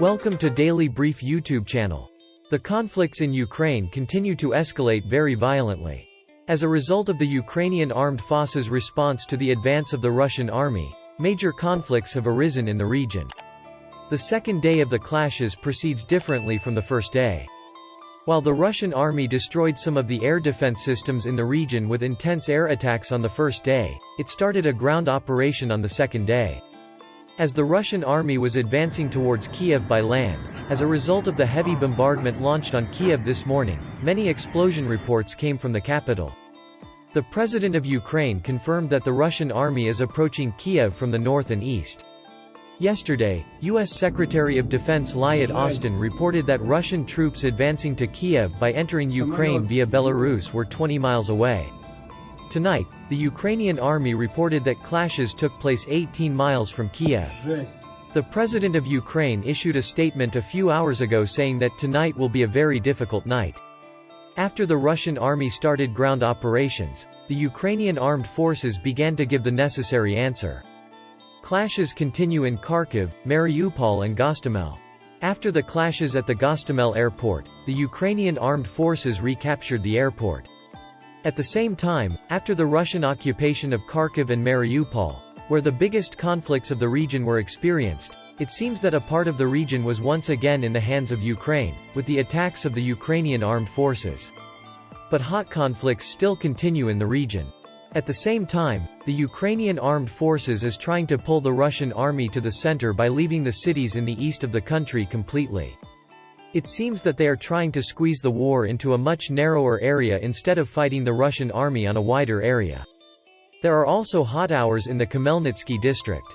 Welcome to Daily Brief YouTube channel. The conflicts in Ukraine continue to escalate very violently. As a result of the Ukrainian armed forces' response to the advance of the Russian army, major conflicts have arisen in the region. The second day of the clashes proceeds differently from the first day. While the Russian army destroyed some of the air defense systems in the region with intense air attacks on the first day, it started a ground operation on the second day. As the Russian army was advancing towards Kiev by land, as a result of the heavy bombardment launched on Kiev this morning, many explosion reports came from the capital. The president of Ukraine confirmed that the Russian army is approaching Kiev from the north and east. Yesterday, U.S. Secretary of Defense Lloyd Austin reported that Russian troops advancing to Kiev by entering Ukraine via Belarus were 20 miles away. Tonight, the Ukrainian army reported that clashes took place 18 miles from Kiev. The president of Ukraine issued a statement a few hours ago saying that tonight will be a very difficult night. After the Russian army started ground operations, the Ukrainian armed forces began to give the necessary answer. Clashes continue in Kharkiv, Mariupol and Gostomel. After the clashes at the Gostomel airport, the Ukrainian armed forces recaptured the airport. At the same time, after the Russian occupation of Kharkiv and Mariupol, where the biggest conflicts of the region were experienced, it seems that a part of the region was once again in the hands of Ukraine, with the attacks of the Ukrainian armed forces. But hot conflicts still continue in the region. At the same time, the Ukrainian armed forces is trying to pull the Russian army to the center by leaving the cities in the east of the country completely. It seems that they are trying to squeeze the war into a much narrower area instead of fighting the Russian army on a wider area. There are also hot hours in the Khmelnytsky district.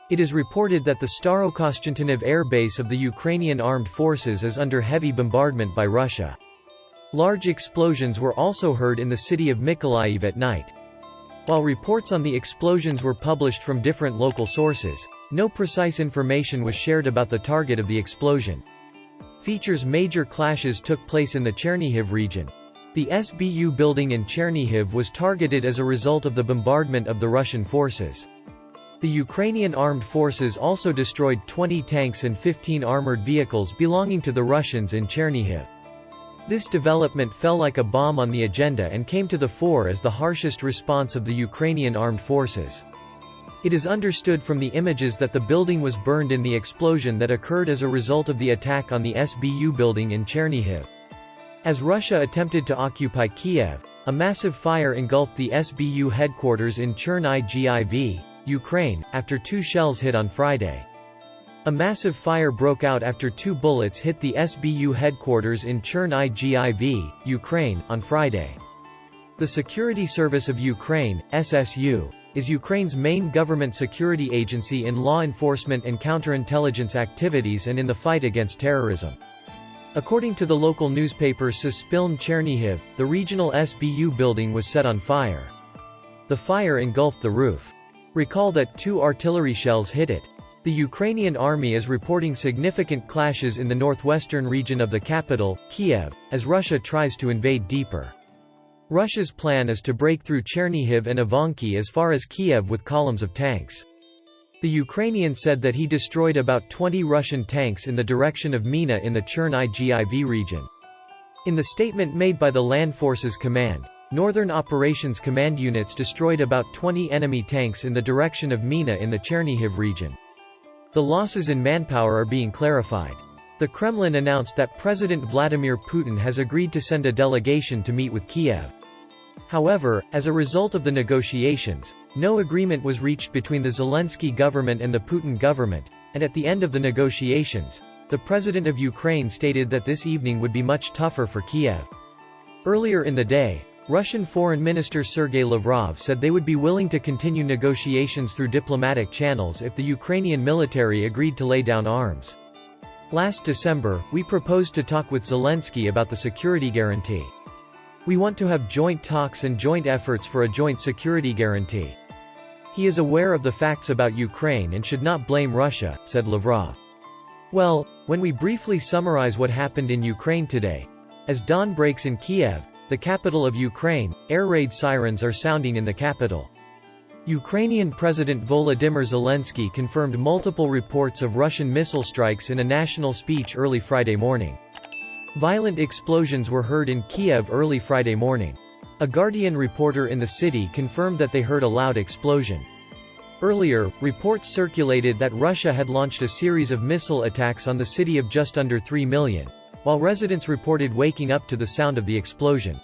It is reported that the Starokonstantinov air base of the Ukrainian armed forces is under heavy bombardment by Russia. Large explosions were also heard in the city of Mykolaiv at night. While reports on the explosions were published from different local sources, no precise information was shared about the target of the explosion. Major clashes took place in the Chernihiv region. The SBU building in Chernihiv was targeted as a result of the bombardment of the Russian forces. The Ukrainian armed forces also destroyed 20 tanks and 15 armored vehicles belonging to the Russians in Chernihiv. This development fell like a bomb on the agenda and came to the fore as the harshest response of the Ukrainian armed forces. It is understood from the images that the building was burned in the explosion that occurred as a result of the attack on the SBU building in Chernihiv. As Russia attempted to occupy Kiev, a massive fire engulfed the SBU headquarters in Chernihiv, Ukraine, after 2 shells hit on Friday. A massive fire broke out after 2 bullets hit the SBU headquarters in Chernihiv, Ukraine, on Friday. The Security Service of Ukraine, SSU, is Ukraine's main government security agency in law enforcement and counterintelligence activities and in the fight against terrorism. According to the local newspaper Suspilne Chernihiv, the regional SBU building was set on fire. The fire engulfed the roof. Recall that 2 artillery shells hit it. The Ukrainian army is reporting significant clashes in the northwestern region of the capital, Kiev, as Russia tries to invade deeper. Russia's plan is to break through Chernihiv and Ivanki as far as Kiev with columns of tanks. The Ukrainian said that he destroyed about 20 Russian tanks in the direction of Mina in the Chernihiv region. In the statement made by the Land Forces Command, Northern Operations Command units destroyed about 20 enemy tanks in the direction of Mina in the Chernihiv region. The losses in manpower are being clarified. The Kremlin announced that President Vladimir Putin has agreed to send a delegation to meet with Kiev. However, as a result of the negotiations, no agreement was reached between the Zelensky government and the Putin government, and at the end of the negotiations, the president of Ukraine stated that this evening would be much tougher for Kiev. Earlier in the day, Russian Foreign Minister Sergei Lavrov said they would be willing to continue negotiations through diplomatic channels if the Ukrainian military agreed to lay down arms. Last December, we proposed to talk with Zelensky about the security guarantee. We want to have joint talks and joint efforts for a joint security guarantee. He is aware of the facts about Ukraine and should not blame Russia, said Lavrov. Well, when we briefly summarize what happened in Ukraine today, as dawn breaks in Kiev, the capital of Ukraine, air raid sirens are sounding in the capital. Ukrainian President Volodymyr Zelensky confirmed multiple reports of Russian missile strikes in a national speech early Friday morning. Violent explosions were heard in Kiev early Friday morning. A Guardian reporter in the city confirmed that they heard a loud explosion. Earlier, reports circulated that Russia had launched a series of missile attacks on the city of just under 3 million, while residents reported waking up to the sound of the explosion.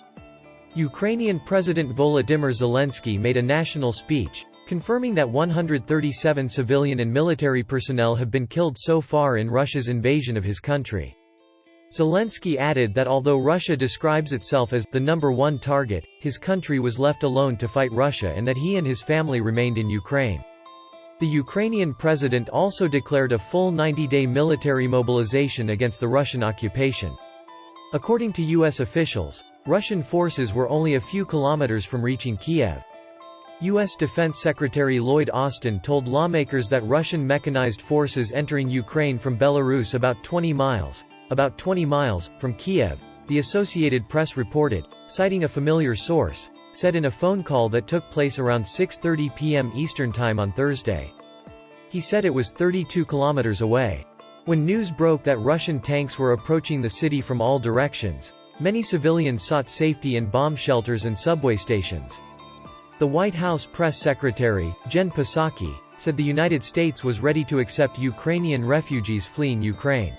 Ukrainian President Volodymyr Zelensky made a national speech, confirming that 137 civilian and military personnel have been killed so far in Russia's invasion of his country. Zelensky added that although Russia describes itself as the #1 target, his country was left alone to fight Russia and that he and his family remained in Ukraine. The Ukrainian president also declared a full 90-day military mobilization against the Russian occupation. According to U.S. officials, Russian forces were only a few kilometers from reaching Kiev. U.S. Defense Secretary Lloyd Austin told lawmakers that Russian mechanized forces entering Ukraine from Belarus about 20 miles from Kiev, the Associated Press reported, citing a familiar source, said in a phone call that took place around 6:30 p.m. Eastern Time on Thursday. He said it was 32 kilometers away. When news broke that Russian tanks were approaching the city from all directions, many civilians sought safety in bomb shelters and subway stations. The White House press secretary, Jen Psaki, said the United States was ready to accept Ukrainian refugees fleeing Ukraine.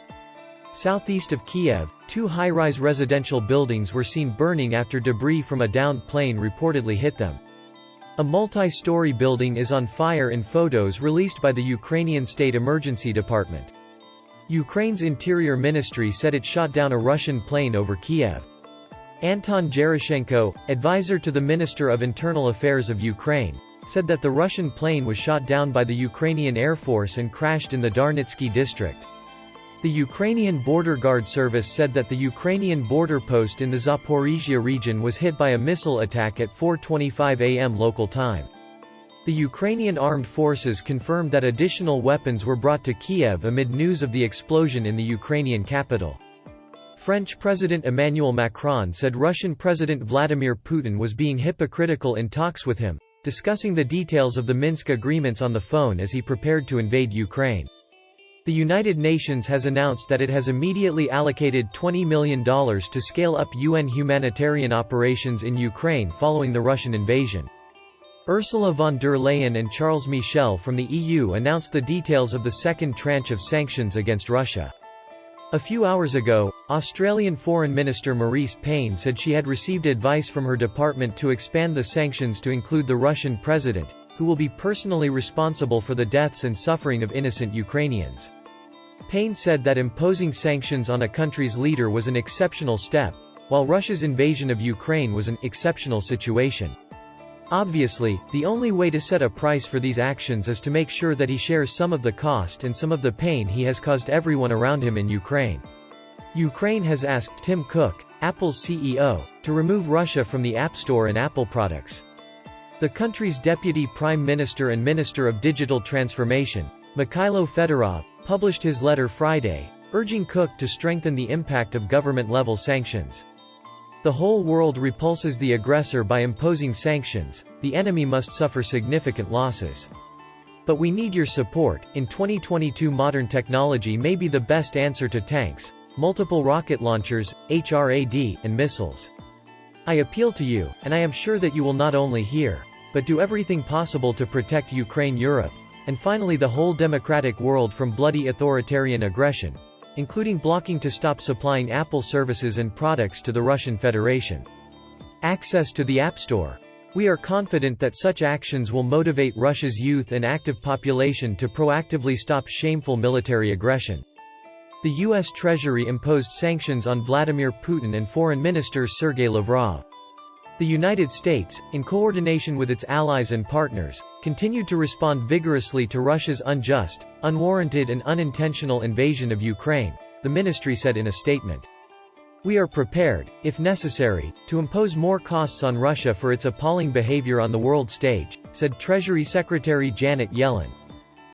Southeast of Kiev, 2 high-rise residential buildings were seen burning after debris from a downed plane reportedly hit them. A multi-story building is on fire in photos released by the Ukrainian State Emergency Department. Ukraine's Interior Ministry said it shot down a Russian plane over Kiev. Anton Gerashenko, advisor to the Minister of Internal Affairs of Ukraine, said that the Russian plane was shot down by the Ukrainian Air Force and crashed in the Darnitsky district. The Ukrainian Border Guard Service said that the Ukrainian border post in the Zaporizhia region was hit by a missile attack at 4:25 a.m. local time. The Ukrainian armed forces confirmed that additional weapons were brought to Kiev amid news of the explosion in the Ukrainian capital. French President Emmanuel Macron said Russian President Vladimir Putin was being hypocritical in talks with him, discussing the details of the Minsk agreements on the phone as he prepared to invade Ukraine. The United Nations has announced that it has immediately allocated $20 million to scale up UN humanitarian operations in Ukraine following the Russian invasion. Ursula von der Leyen and Charles Michel from the EU announced the details of the second tranche of sanctions against Russia. A few hours ago, Australian Foreign Minister Marise Payne said she had received advice from her department to expand the sanctions to include the Russian president, who will be personally responsible for the deaths and suffering of innocent Ukrainians. Payne said that imposing sanctions on a country's leader was an exceptional step, while Russia's invasion of Ukraine was an exceptional situation. Obviously, the only way to set a price for these actions is to make sure that he shares some of the cost and some of the pain he has caused everyone around him in Ukraine. Ukraine has asked Tim Cook, Apple's CEO, to remove Russia from the App Store and Apple products. The country's Deputy Prime Minister and Minister of Digital Transformation, Mikhailo Fedorov, published his letter Friday, urging Cook to strengthen the impact of government-level sanctions. The whole world repulses the aggressor by imposing sanctions, the enemy must suffer significant losses. But we need your support. In 2022, modern technology may be the best answer to tanks, multiple rocket launchers, HRAD, and missiles. I appeal to you, and I am sure that you will not only hear, but do everything possible to protect Ukraine, Europe, and finally the whole democratic world from bloody authoritarian aggression, including blocking to stop supplying Apple services and products to the Russian Federation. Access to the App Store. We are confident that such actions will motivate Russia's youth and active population to proactively stop shameful military aggression. The U.S. Treasury imposed sanctions on Vladimir Putin and Foreign Minister Sergei Lavrov. The United States, in coordination with its allies and partners, continued to respond vigorously to Russia's unjust, unwarranted and unintentional invasion of Ukraine, the ministry said in a statement. We are prepared, if necessary, to impose more costs on Russia for its appalling behavior on the world stage, said Treasury Secretary Janet Yellen.